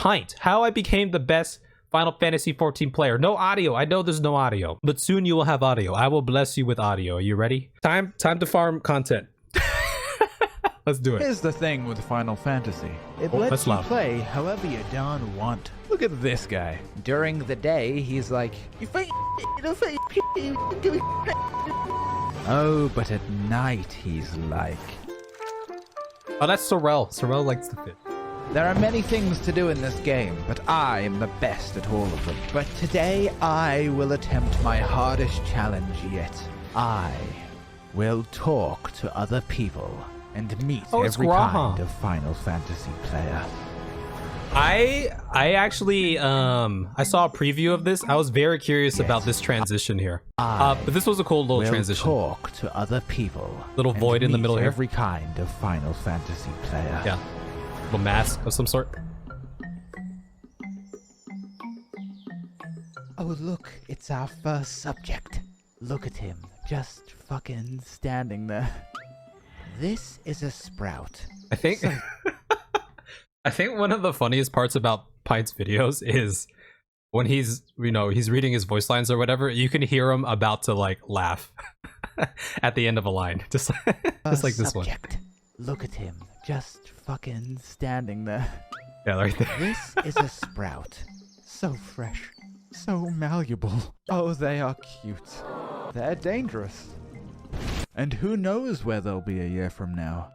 Pint, how I became the best Final Fantasy XIV player. No audio. I know there's no audio, but soon you will have audio. I will bless you with audio. Are you ready? Time to farm content. Let's do it. Here's the thing with Final Fantasy. It lets you play however you darn want. Look at this guy. During the day, he's like, oh, but at night, he's like... Oh, that's Sorrel. Sorrel likes to fit. There are many things to do in this game, but I am the best at all of them. But today, I will attempt my hardest challenge yet. I will talk to other people and meet every kind of Final Fantasy player. I actually I saw a preview of this. I was very curious about this transition here. But this was a cool little transition. Talk to other people. Little void in the middle here. Every kind of Final Fantasy player. Yeah. Little mask of some sort. Oh look, it's our first subject. Look at him, just fucking standing there. This is a Sprout. I think I think one of the funniest parts about Pint's videos is when he's, you know, he's reading his voice lines or whatever, you can hear him about to like laugh at the end of a line. Just like this one. Look at him, just fucking standing there. Yeah, right there. This is a Sprout. So fresh, so malleable. Oh, they are cute. They're dangerous. And who knows where they'll be a year from now.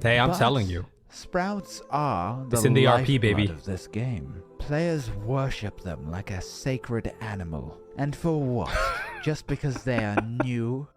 Hey, I'm telling you. Sprouts are it's in the RP, baby. Of this game. Players worship them like a sacred animal. And for what? Just because they are new?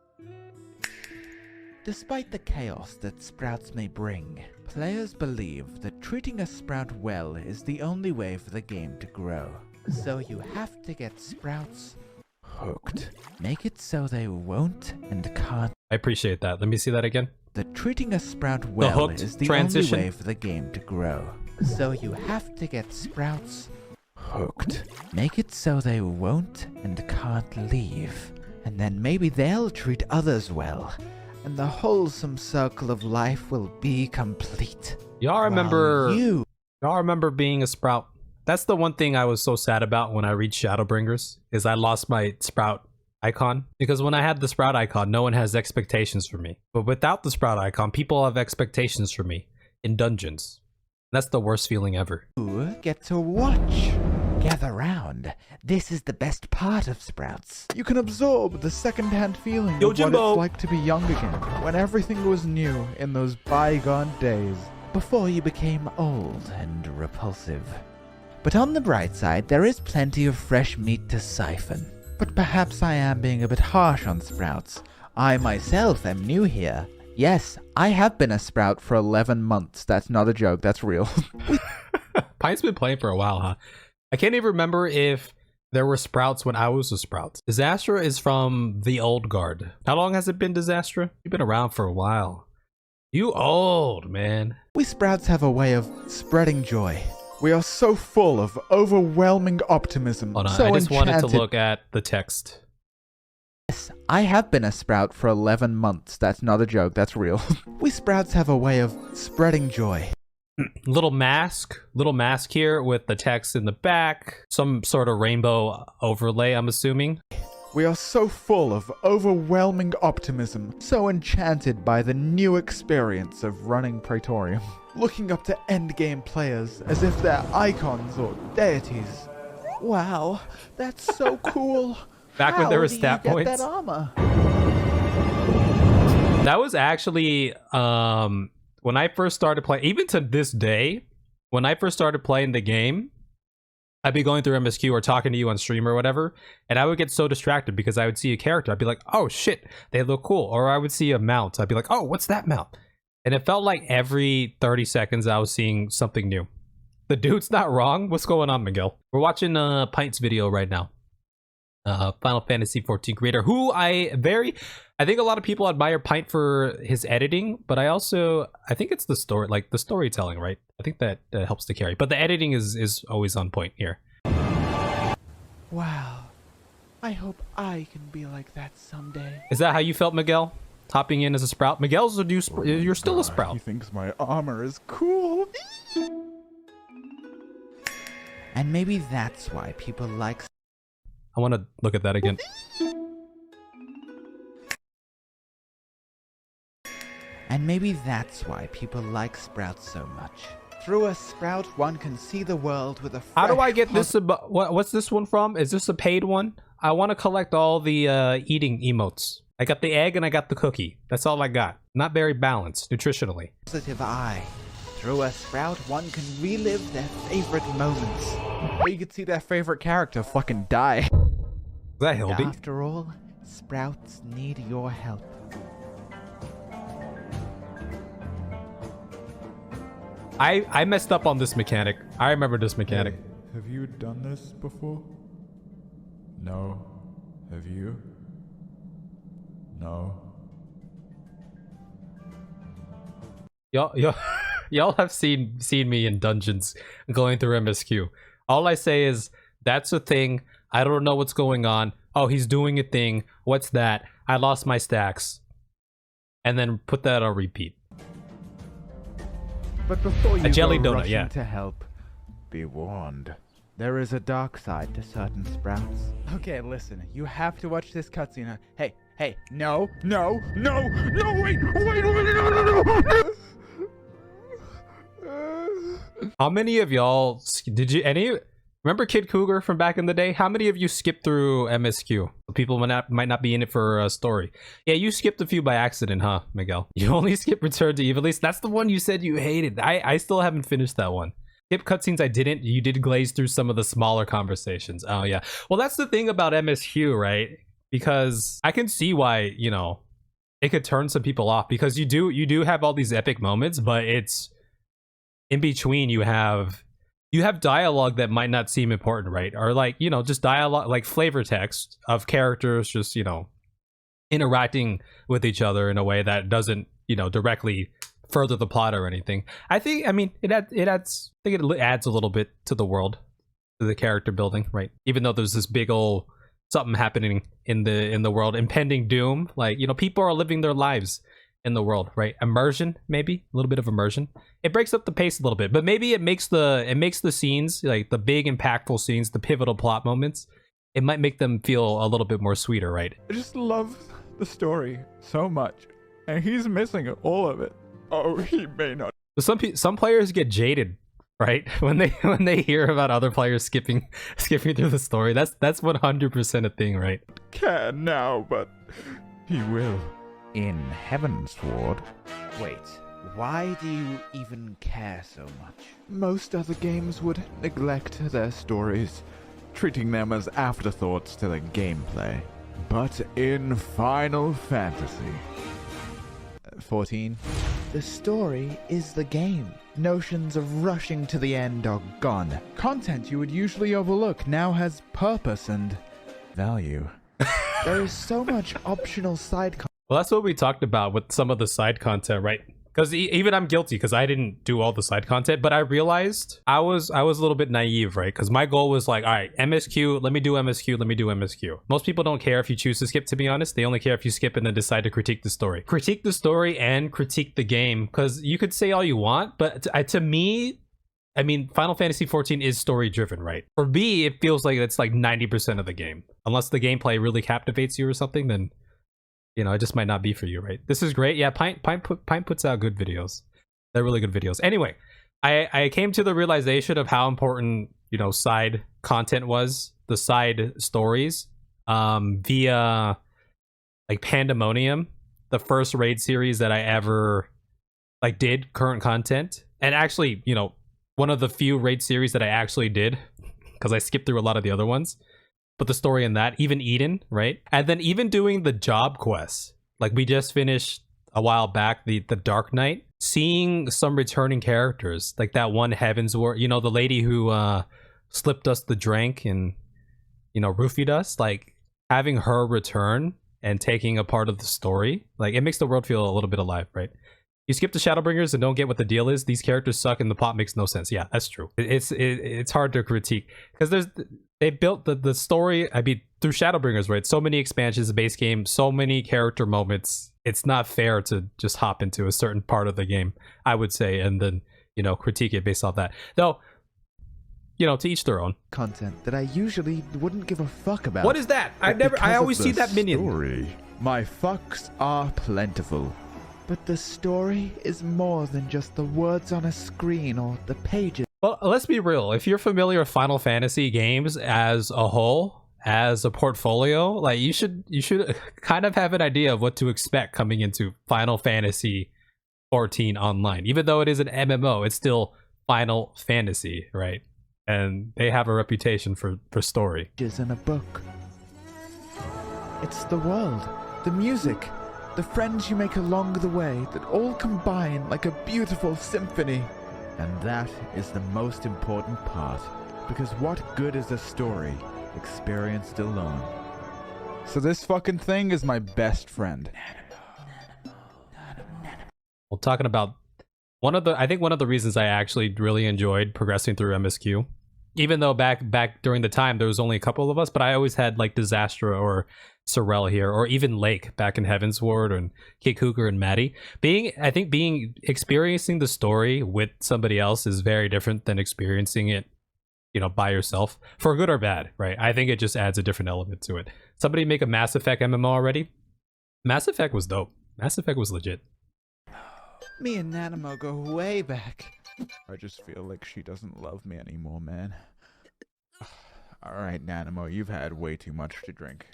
Despite the chaos that Sprouts may bring, players believe that treating a Sprout well is the only way for the game to grow. So you have to get Sprouts hooked. Make it so they won't and can't. I appreciate that. Let me see that again. That treating a Sprout well is the only way for the game to grow. So you have to get Sprouts hooked. Make it so they won't and can't leave. And then maybe they'll treat others well. And the wholesome circle of life will be complete. Y'all remember being a Sprout? That's the one thing I was so sad about when I reached Shadowbringers, is I lost my Sprout icon. Because when I had the Sprout icon, no one has expectations for me. But without the Sprout icon, people have expectations for me in dungeons. That's the worst feeling ever. You get to watch. Gather round. This is the best part of Sprouts. You can absorb the second-hand feeling of what it's like to be young again, when everything was new in those bygone days, before you became old and repulsive. But on the bright side, there is plenty of fresh meat to siphon. But perhaps I am being a bit harsh on Sprouts. I myself am new here. Yes, I have been a Sprout for 11 months. That's not a joke, that's real. Pint's been playing for a while, huh? I can't even remember if there were Sprouts when I was a Sprout. Disastra is from the old guard. How long has it been, Disastra? You've been around for a while. You old, man. We Sprouts have a way of spreading joy. We are so full of overwhelming optimism. Hold on, so I just wanted to look at the text. Yes, I have been a Sprout for 11 months. That's not a joke, that's real. We Sprouts have a way of spreading joy. Little mask here with the text in the back. Some sort of rainbow overlay, I'm assuming. We are so full of overwhelming optimism, so enchanted by the new experience of running Praetorium, looking up to endgame players as if they're icons or deities. Wow, that's so cool. Back when there were stat points. That armor? That was actually when I first started playing, even to this day, when I first started playing the game, I'd be going through MSQ or talking to you on stream or whatever, and I would get so distracted because I would see a character. I'd be like, oh shit, they look cool. Or I would see a mount. I'd be like, oh, what's that mount? And it felt like every 30 seconds I was seeing something new. The dude's not wrong. What's going on, Miguel? We're watching Pint's video right now. Final Fantasy XIV creator, who I think a lot of people admire Pint for his editing, but I think it's the story, like the storytelling, right? I think that helps to carry, but the editing is always on point here. Wow, I hope I can be like that someday. Is that how you felt, Miguel? hopping in as a Sprout. Miguel's a new you're still a Sprout. He thinks my armor is cool. And maybe that's why people like... I want to look at that again. And maybe that's why people like Sprouts so much. Through a Sprout, one can see the world with a fresh... How do I get this? What's this one from? Is this a paid one? I want to collect all the eating emotes. I got the egg and I got the cookie. That's all I got. Not very balanced nutritionally. Positive eye. Through a Sprout, one can relive their favorite moments. Or you could see their favorite character fucking die. Is that Hildy? After all, Sprouts need your help. I messed up on this mechanic. I remember this mechanic. Hey, have you done this before? No. Have you? No. Y'all have seen me in dungeons going through MSQ. All I say is, that's a thing. I don't know what's going on. Oh, he's doing a thing. What's that? I lost my stacks. And then put that on repeat. But before you jelly go donut, rushing yeah. to help, be warned. There is a dark side to certain Sprouts. Okay, listen. You have to watch this cutscene. Hey, no, wait, no. How many of y'all remember Kid Cougar from back in the day? How many of you skipped through MSQ? People might not be in it for a story. Yeah, you skipped a few by accident, huh, Miguel? You only skipped Return to Evil East. That's the one you said you hated. I still haven't finished that one. Skip cutscenes I didn't. You did glaze through some of the smaller conversations. Oh yeah. Well, that's the thing about MSQ, right? Because I can see why, you know, it could turn some people off, because you do have all these epic moments, but it's in between you have dialogue that might not seem important, right? Or like, you know, just dialogue, like flavor text of characters just, you know, interacting with each other in a way that doesn't, you know, directly further the plot or anything. I think, I mean, it adds a little bit to the world, to the character building, right? Even though there's this big old something happening in the world, impending doom, like, you know, people are living their lives in the world, right? Immersion, maybe a little bit of immersion. It breaks up the pace a little bit, but maybe it makes the scenes, like the big impactful scenes, the pivotal plot moments, it might make them feel a little bit more sweeter, right? I just love the story so much, and he's missing all of it. Oh, he may not. Some players get jaded, right? When they hear about other players skipping through the story. That's 100% a thing, right? Can now, but he will. In Heaven's Ward. Wait, why do you even care so much? Most other games would neglect their stories, treating them as afterthoughts to the gameplay. But in Final Fantasy 14, the story is the game. Notions of rushing to the end are gone. Content you would usually overlook now has purpose and value. There is so much optional side content. Well, that's what we talked about with some of the side content, right? Because even I'm guilty, because I didn't do all the side content, but I realized I was a little bit naive, right? Because my goal was like, all right, MSQ, let me do MSQ. Most people don't care if you choose to skip, to be honest. They only care if you skip and then decide to critique the story. Critique the story and critique the game, because you could say all you want, but to me, I mean, Final Fantasy XIV is story driven, right? For me, it feels like it's like 90% of the game. Unless the gameplay really captivates you or something, then, you know, it just might not be for you, right? This is great. Yeah, Pint puts out good videos. They're really good videos. Anyway, I came to the realization of how important, you know, side content was, the side stories, via like Pandemonium, the first raid series that I ever like did current content. And actually, you know, one of the few raid series that I actually did, because I skipped through a lot of the other ones. But the story in that, even Eden, right? And then even doing the job quests. Like we just finished a while back, the Dark Knight. Seeing some returning characters, like that one Heaven's Ward, you know, the lady who slipped us the drink and, you know, roofied us. Like having her return and taking a part of the story, like it makes the world feel a little bit alive, right? You skip the Shadowbringers and don't get what the deal is. These characters suck and the plot makes no sense. Yeah, that's true. It's hard to critique because they built the story. I mean, through Shadowbringers, right? So many expansions, the base game, so many character moments. It's not fair to just hop into a certain part of the game, I would say, and then, you know, critique it based off that. Though, you know, to each their own. Content that I usually wouldn't give a fuck about. What is that? I always see that minion. Story, my fucks are plentiful. But the story is more than just the words on a screen or the pages. Well, let's be real. If you're familiar with Final Fantasy games as a whole, as a portfolio, like you should kind of have an idea of what to expect coming into Final Fantasy 14 online. Even though it is an MMO, it's still Final Fantasy, right? And they have a reputation for story. In a book. It's the world, the music, the friends you make along the way that all combine like a beautiful symphony. And that is the most important part, because what good is a story experienced alone? So this fucking thing is my best friend. Well, talking about I think one of the reasons I actually really enjoyed progressing through MSQ, even though back during the time there was only a couple of us, but I always had like Disastra or Sorel here, or even Lake back in Heavensward, and Kate Cougar and Maddie. Experiencing the story with somebody else is very different than experiencing it, you know, by yourself, for good or bad, right? I think it just adds a different element to it. Somebody make a Mass Effect MMO already? Mass Effect was dope. Mass Effect was legit. Me and Nanamo go way back. I just feel like she doesn't love me anymore, man. Alright, Nanamo, you've had way too much to drink.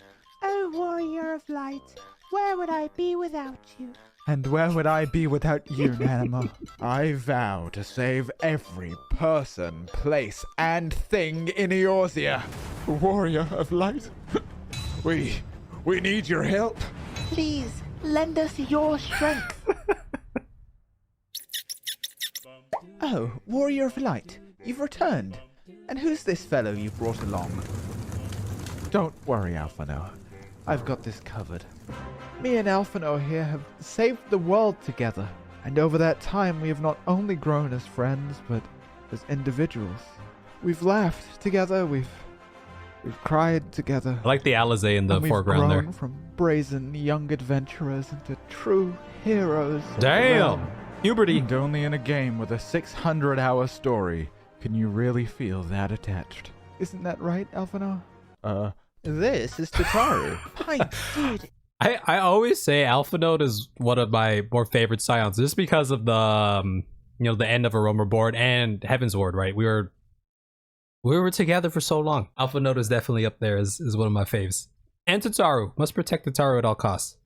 Oh, warrior of light, where would I be without you? And where would I be without you, Nanamo? I vow to save every person, place, and thing in Eorzea. Warrior of light, we need your help. Please, lend us your strength. Oh, warrior of light, you've returned. And who's this fellow you brought along? Don't worry, Alphino. I've got this covered. Me and Alphino here have saved the world together. And over that time, we have not only grown as friends, but as individuals. We've laughed together, we've cried together. I like the Alizé in the foreground there. We've grown from brazen young adventurers into true heroes. Damn! Puberty. And only in a game with a 600-hour story can you really feel that attached. Isn't that right, Alphino? This is Tataru. Pint, dude. I always say Alphinote is one of my more favorite scions, just because of the you know, the end of Aroma Board and Heavensward, right? We were together for so long. Alphinote is definitely up there as one of my faves. And Tataru. Must protect Tataru at all costs.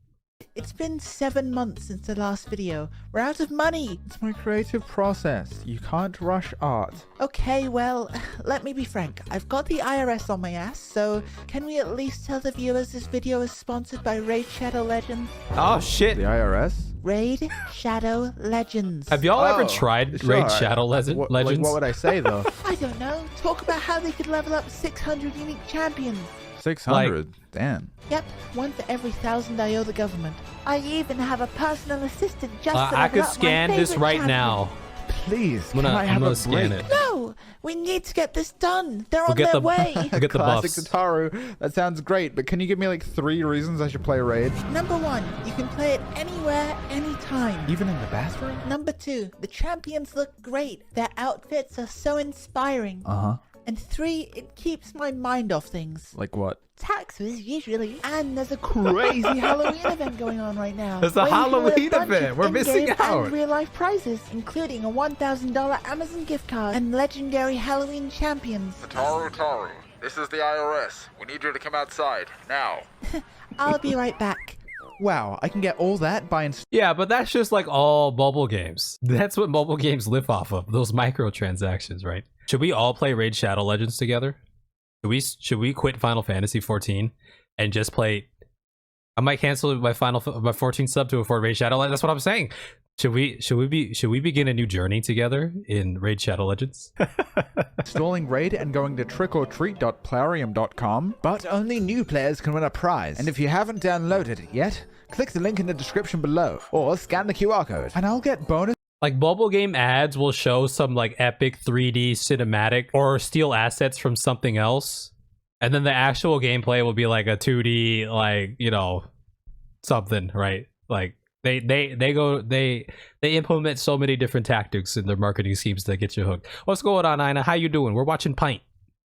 It's been 7 months since the last video. We're out of money. It's my creative process. You can't rush art. Okay, well, let me be frank. I've got the IRS on my ass, so can we at least tell the viewers this video is sponsored by Raid Shadow Legends? Oh shit. The IRS? Raid Shadow Legends. Have y'all ever tried Raid Shadow Legends? Like, what would I say though? I don't know. Talk about how they could level up 600 unique champions. 600? Damn. Yep, one for every 1,000 I owe the government. I even have a personal assistant just to I could scan this right now. Please, I'm gonna scan break? it. No, we need to get this done. They're on their way. We'll get the Classic buffs. Tataru. That sounds great, but can you give me like 3 reasons I should play Raid? Number 1, you can play it anywhere, anytime. Even in the bathroom? Number 2, the champions look great. Their outfits are so inspiring. Uh-huh. And 3, it keeps my mind off things. Like what? Taxes, usually. And there's a crazy Halloween event going on right now. There's a where you can win Halloween bunch event. of We're missing in-game out. And real-life prizes, including a $1,000 Amazon gift card and legendary Halloween champions. Tataru, this is the IRS. We need you to come outside, now. I'll be right back. Wow, I can get all that by Yeah, but that's just like all mobile games. That's what mobile games live off of, those microtransactions, right? Should we all play Raid Shadow Legends together? Should we quit Final Fantasy 14 and just play? I might cancel my 14 sub to afford Raid Shadow Legends. That's what I'm saying. Should we begin a new journey together in Raid Shadow Legends? installing Raid and going to trickortreat.plarium.com. But only new players can win a prize. And if you haven't downloaded it yet, Click the link in the description below or scan the QR code and I'll get bonus. Like mobile game ads will show some like epic 3D cinematic or steal assets from something else. And then the actual gameplay will be like a 2D, like, you know, something, right? Like they implement so many different tactics in their marketing schemes that get you hooked. What's going on, Ina? How you doing? We're watching Pint.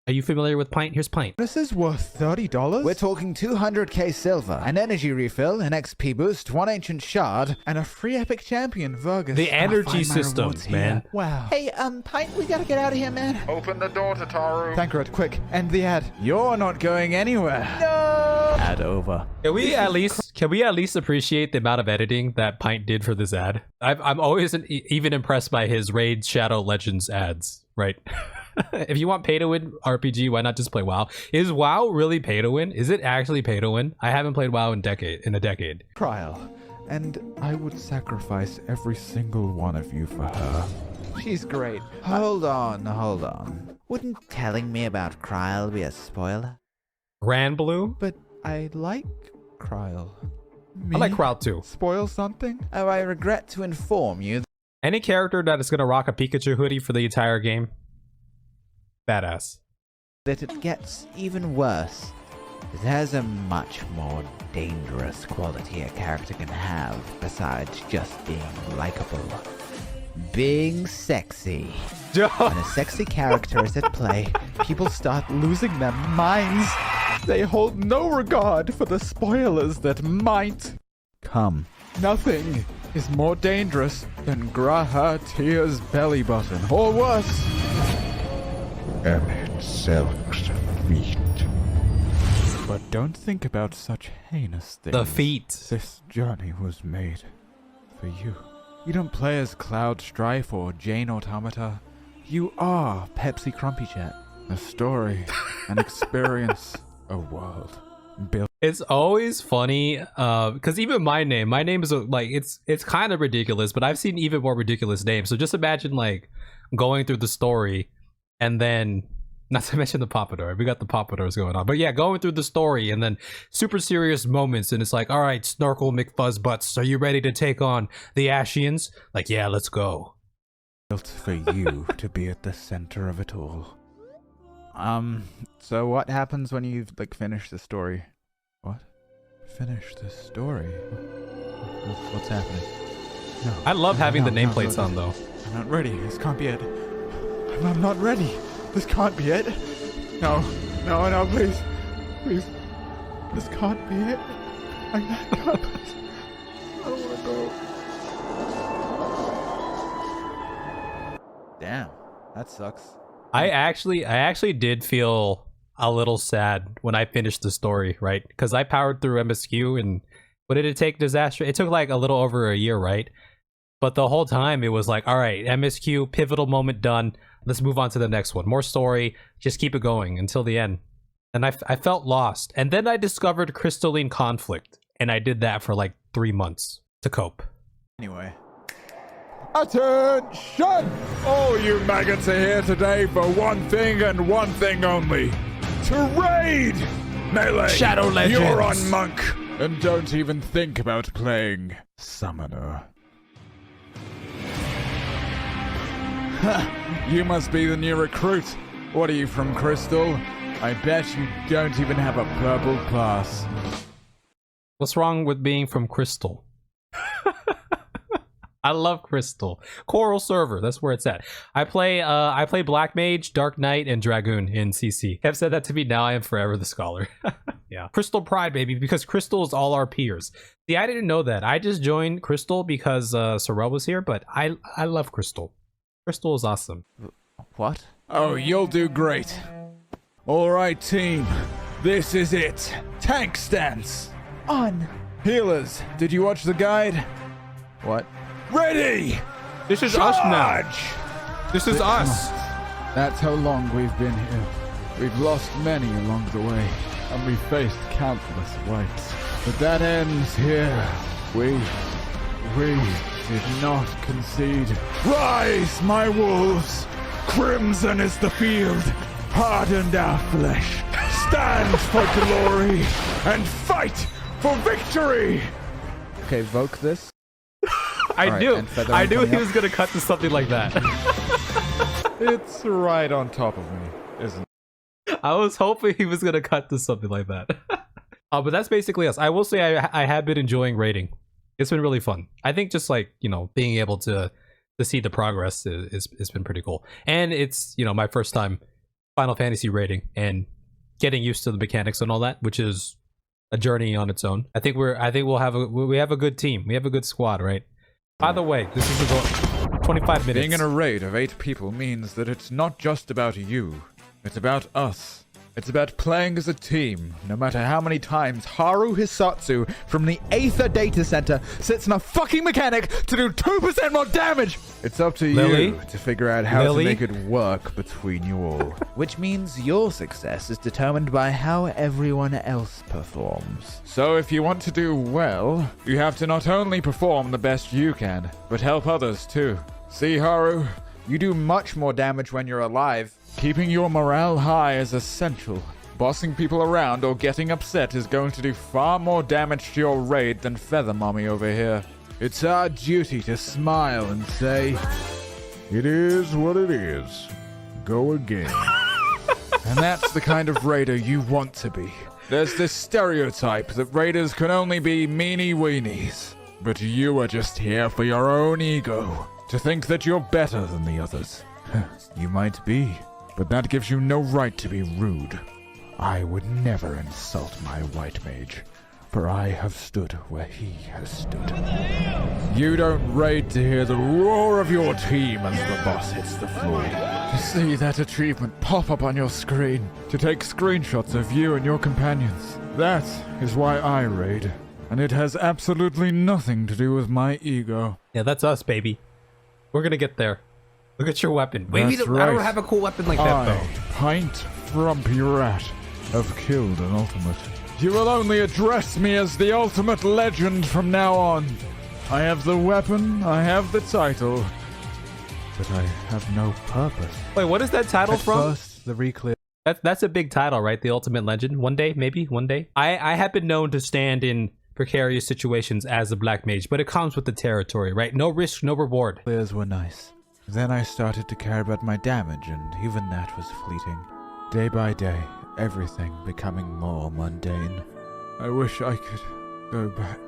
Are you familiar with Pint? Here's Pint. This is worth $30? We're talking 200k silver, an energy refill, an XP boost, one ancient shard, and a free epic champion, Vergus. The energy systems, man. Wow. Hey, Pint, we gotta get out of here, man. Open the door, Tataru. Thancred, quick, end the ad. You're not going anywhere. No! Ad over. Can we at least appreciate the amount of editing that Pint did for this ad? I'm always even impressed by his Raid Shadow Legends ads, right? If you want pay to win RPG, why not just play WoW? Is WoW really pay to win? Is it actually pay to win? I haven't played WoW in a decade. Trial, and I would sacrifice every single one of you for her. She's great. Hold on. Wouldn't telling me about Kryl be a spoiler? Grand Blue? But I like Kryl. I like Kryl too. Spoil something? Oh, I regret to inform you. Any character that is gonna rock a Pikachu hoodie for the entire game, badass. That it gets even worse. There's a much more dangerous quality a character can have besides just being likable. Being sexy. When a sexy character is at play, people start losing their minds. They hold no regard for the spoilers that might come. Nothing is more dangerous than Graha Tia's belly button, or worse. Emmett Selk's feet. But don't think about such heinous things. The feet. This journey was made for you. You don't play as Cloud Strife or Jane Automata. You are Pepsi Crumpy Chat. A story, an experience, a world built. It's always funny, because even my name is like it's kind of ridiculous, but I've seen even more ridiculous names. So just imagine like going through the story. And then, not to mention the Pompadour, we got the Pompadours going on. But yeah, going through the story and then super serious moments. And it's like, all right, Snorkel McFuzzbutts, are you ready to take on the Ashians? Like, yeah, let's go. Built for you to be at the center of it all. So what happens when you've, like, finished the story? What? Finish the story? What's happening? No. I love having the nameplates on, though. I'm not ready. This can't be it. I'm not ready. This can't be it. No, please. Please. This can't be it. I don't want to go. Damn, that sucks. I actually did feel a little sad when I finished the story, right? Because I powered through MSQ, and what did it take? Disaster? It took like a little over a year, right? But the whole time it was like, all right, MSQ, pivotal moment done. Let's move on to the next one. More story. Just keep it going until the end. And I felt lost. And then I discovered Crystalline Conflict. And I did that for like 3 months to cope. Anyway. Attention! All you maggots are here today for one thing and one thing only. To raid! Melee! Shadow Legends! You're on Monk! And don't even think about playing Summoner. You must be the new recruit. What are you from, Crystal? I bet you don't even have a purple class. What's wrong with being from Crystal? I love Crystal. Coral Server, that's where it's at. I play Black Mage, Dark Knight, and Dragoon in CC. Kev said that to me, now I am forever the scholar. Yeah. Crystal Pride, baby, because Crystal is all our peers. See, I didn't know that. I just joined Crystal because Sorrel was here, but I love Crystal. Crystal is awesome. What? Oh, you'll do great. All right, team. This is it. Tank stance. On. Healers, did you watch the guide? What? Ready! This is Charge! us now. This is us. That's how long we've been here. We've lost many along the way, and we've faced countless wipes. But that ends here. We did not concede. Rise, my wolves! Crimson is the field. Hardened our flesh. Stand for glory and fight for victory! Okay, voke this. I Alright, knew. and feather I one knew coming he up. was gonna cut to something like that. It's right on top of me, isn't it? I was hoping he was gonna cut to something like that. But that's basically us. I will say I have been enjoying raiding. It's been really fun. I think just like, you know, being able to see the progress is been pretty cool. And it's, you know, my first time Final Fantasy raiding and getting used to the mechanics and all that, which is a journey on its own. I think we have a good team. We have a good squad, right? By the way, this is about 25 minutes. Being in a raid of 8 people means that it's not just about you. It's about us. It's about playing as a team, no matter how many times Haru Hisatsu from the Aether Data Center sits in a fucking mechanic to do 2% more damage! It's up to Lily? you to figure out how Lily? to make it work between you all. Which means your success is determined by how everyone else performs. So if you want to do well, you have to not only perform the best you can, but help others too. See, Haru? You do much more damage when you're alive. Keeping your morale high is essential. Bossing people around or getting upset is going to do far more damage to your raid than Feather Mommy over here. It's our duty to smile and say, "It is what it is. Go again." And that's the kind of raider you want to be. There's this stereotype that raiders can only be meanie weenies. But you are just here for your own ego. To think that you're better than the others. You might be, but that gives you no right to be rude. I would never insult my white mage, for I have stood where he has stood. You don't raid to hear the roar of your team as the boss hits the floor. To see that achievement pop up on your screen. To take screenshots of you and your companions. That is why I raid. And it has absolutely nothing to do with my ego. Yeah, that's us, baby. We're gonna get there. Look at your weapon. Maybe That's I don't right. have a cool weapon like that, though. Pint, Frumpy Rat, have killed an ultimate. You will only address me as the ultimate legend from now on. I have the weapon, I have the title, but I have no purpose. Wait, what is that title At from? first, the reclear. That's a big title, right? The Ultimate Legend. One day, maybe one day. I have been known to stand in precarious situations as a black mage, but it comes with the territory, right? No risk, no reward. Clears were nice. Then I started to care about my damage, and even that was fleeting. Day by day, everything becoming more mundane. I wish I could go back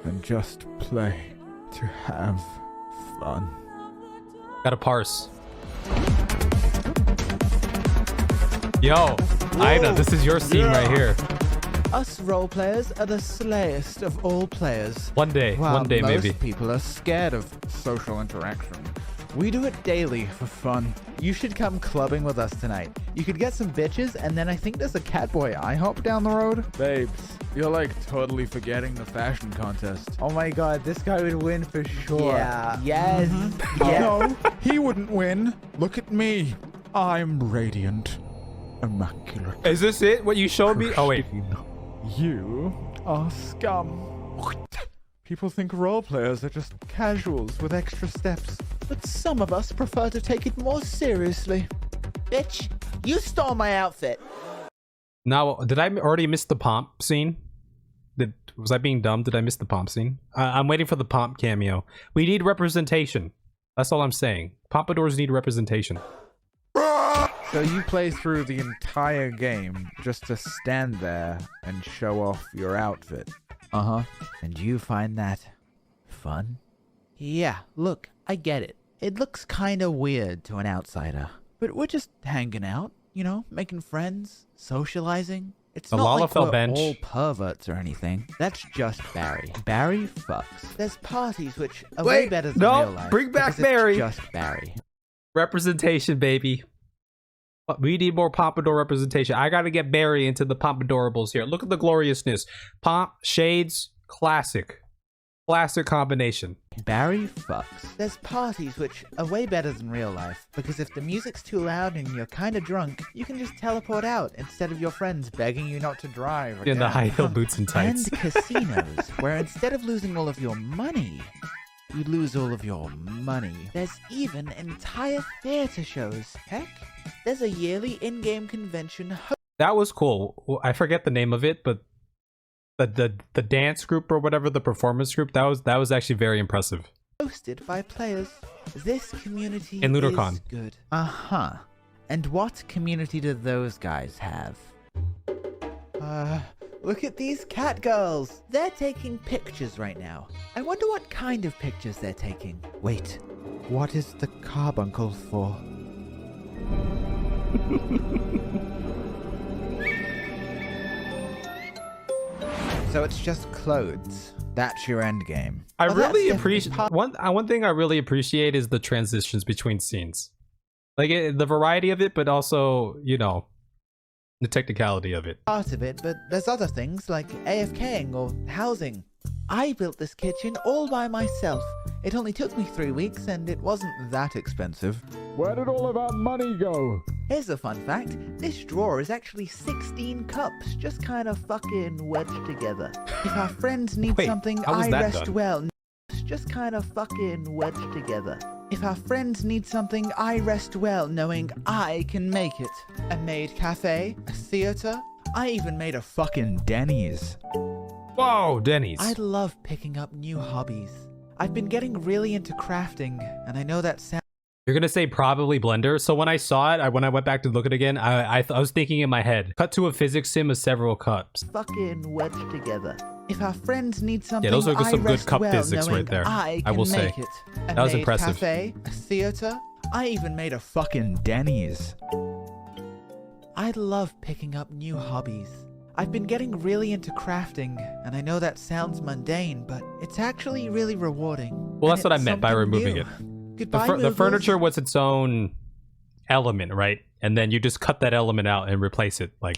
and just play to have fun. Gotta parse. Yo, Ida, this is your scene right here. Us role players are the slayest of all players. One day Most maybe. people are scared of social interaction. We do it daily for fun. You should come clubbing with us tonight. You could get some bitches, and then I think there's a Catboy IHOP down the road. Babes, you're like totally forgetting the fashion contest. Oh my god, this guy would win for sure. Yeah. Yes. Oh Yeah. no, he wouldn't win. Look at me. I'm radiant. Immaculate. Is this it? What you showed me? Oh wait. pristine. You are scum. People think role players are just casuals with extra steps. But some of us prefer to take it more seriously. Bitch, you stole my outfit. Now, did I already miss the pomp scene? Was I being dumb? Did I miss the pomp scene? I'm waiting for the pomp cameo. We need representation. That's all I'm saying. Pompadours need representation. So you play through the entire game just to stand there and show off your outfit. Uh-huh. And you find that fun? Yeah, look, I get it. It looks kinda weird to an outsider. But we're just hanging out, you know, making friends, socializing. It's The not like Lalafell we're bench. all perverts or anything. That's just Barry. Barry fucks. There's parties which are way Wait, better than no, real life. bring back because it's Barry. just Barry. Representation, baby. We need more Pompadour representation. I gotta get Barry into the Pompadourables here. Look at the gloriousness. Pomp, shades, classic. Classic combination. Barry fucks. There's parties which are way better than real life, because if the music's too loud and you're kinda drunk, you can just teleport out instead of your friends begging you not to drive. In the high heel boots and tights. And casinos, where instead of losing all of your money, you lose all of your money. There's even entire theater shows. Heck, there's a yearly in-game convention. That was cool. I forget the name of it, but the dance group or whatever, the performance group, that was actually very impressive. Hosted by players. This community In LudarCon. is good. Uh-huh. And what community do those guys have? Look at these cat girls. They're taking pictures right now. I wonder what kind of pictures they're taking. Wait, what is the carbuncle for? So it's just clothes. That's your end game. I Well, really that's appreciate one thing I really appreciate is the transitions between scenes, like the variety of it, but also, you know, the technicality of it. Part of it, but there's other things like AFKing or housing. I built this kitchen all by myself. It only took me 3 weeks and it wasn't that expensive. Where did all of our money go? Here's a fun fact. This drawer is actually 16 cups just kind of fucking wedged together. If our friends need Wait, something, how was I that rest done? well. It's just kind of fucking wedged together. If our friends need something, I rest well knowing I can make it. A maid cafe, a theater, I even made a fucking Denny's. Whoa, Denny's. I love picking up new hobbies. I've been getting really into crafting, and I know that sounds You're gonna say probably Blender. So when I saw it, when I went back to look at it again, I was thinking in my head, cut to a physics sim of several cups. fucking wedged together. If our friends need something, Yeah, those are I some good rest cup well physics right knowing there. I I will can say. make it. A That was maid impressive. Cafe, a theater, I even made a fucking Denny's. I love picking up new hobbies. I've been getting really into crafting, and I know that sounds mundane, but it's actually really rewarding. Well, And that's what I it's meant by something removing new. it. Goodbye, The movers. furniture was its own element, right? And then you just cut that element out and replace it. Like,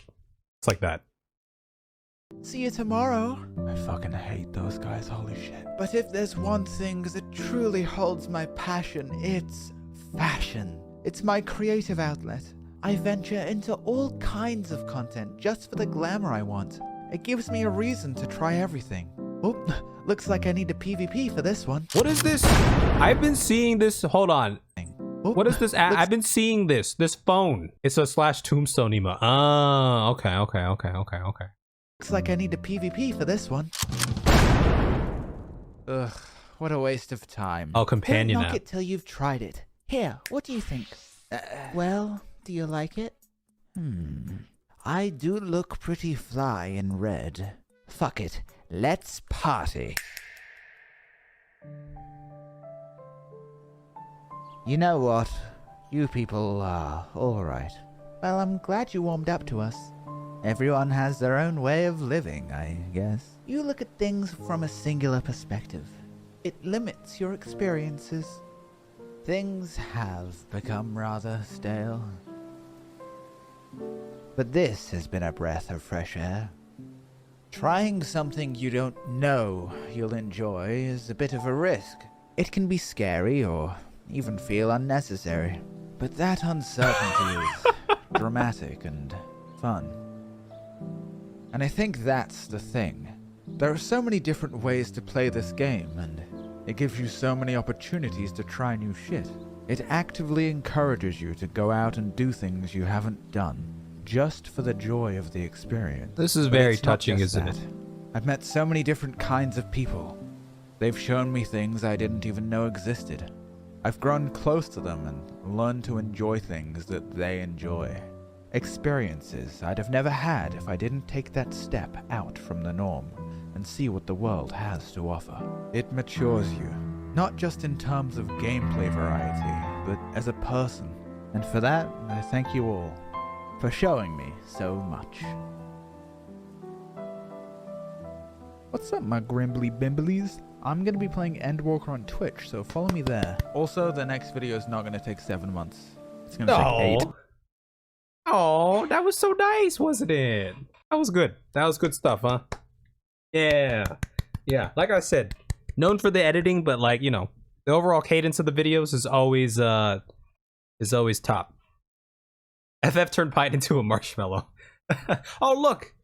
it's like that. See you tomorrow. I fucking hate those guys, holy shit. But if there's one thing that truly holds my passion, it's fashion. It's my creative outlet. I venture into all kinds of content just for the glamour I want. It gives me a reason to try everything. Oh, looks like I need a PvP for this one. What is this? I've been seeing this. Hold on. Oh, What is this? I've been seeing this phone. It's a / tombstone emo. Ah, okay. Looks like I need a PvP for this one. Ugh, what a waste of time. Oh, companion Don't knock app. it till you've tried it. Here, what do you think? Well, do you like it? I do look pretty fly in red. Fuck it. Let's party. You know what? You people are alright. Well, I'm glad you warmed up to us. Everyone has their own way of living, I guess. You look at things from a singular perspective. It limits your experiences. Things have become rather stale. But this has been a breath of fresh air. Trying something you don't know you'll enjoy is a bit of a risk. It can be scary or even feel unnecessary. But that uncertainty is dramatic and fun. And I think that's the thing. There are so many different ways to play this game, and it gives you so many opportunities to try new shit. It actively encourages you to go out and do things you haven't done, just for the joy of the experience. This is But very it's not touching, just isn't that. it? I've met so many different kinds of people. They've shown me things I didn't even know existed. I've grown close to them and learned to enjoy things that they enjoy. Experiences I'd have never had if I didn't take that step out from the norm and see what the world has to offer. It matures you, not just in terms of gameplay variety, but as a person. And for that, I thank you all for showing me so much. What's up, my grimbly bimblies? I'm gonna be playing Endwalker on Twitch, so follow me there. Also, the next video is not gonna take 7 months. It's gonna take 8. Oh, that was so nice, wasn't it? That was good. That was good stuff, huh? Yeah. Yeah, like I said, known for the editing, but like, you know, the overall cadence of the videos is always top. FF turned Pint into a marshmallow. Oh, look.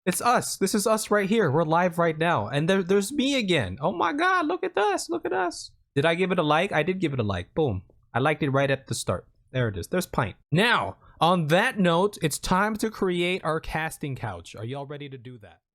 It's us. This is us right here. We're live right now. And there's me again. Oh my god, look at us. Look at us. Did I give it a like? I did give it a like. Boom. I liked it right at the start. There it is. There's Pint. Now, on that note, it's time to create our casting couch. Are y'all ready to do that?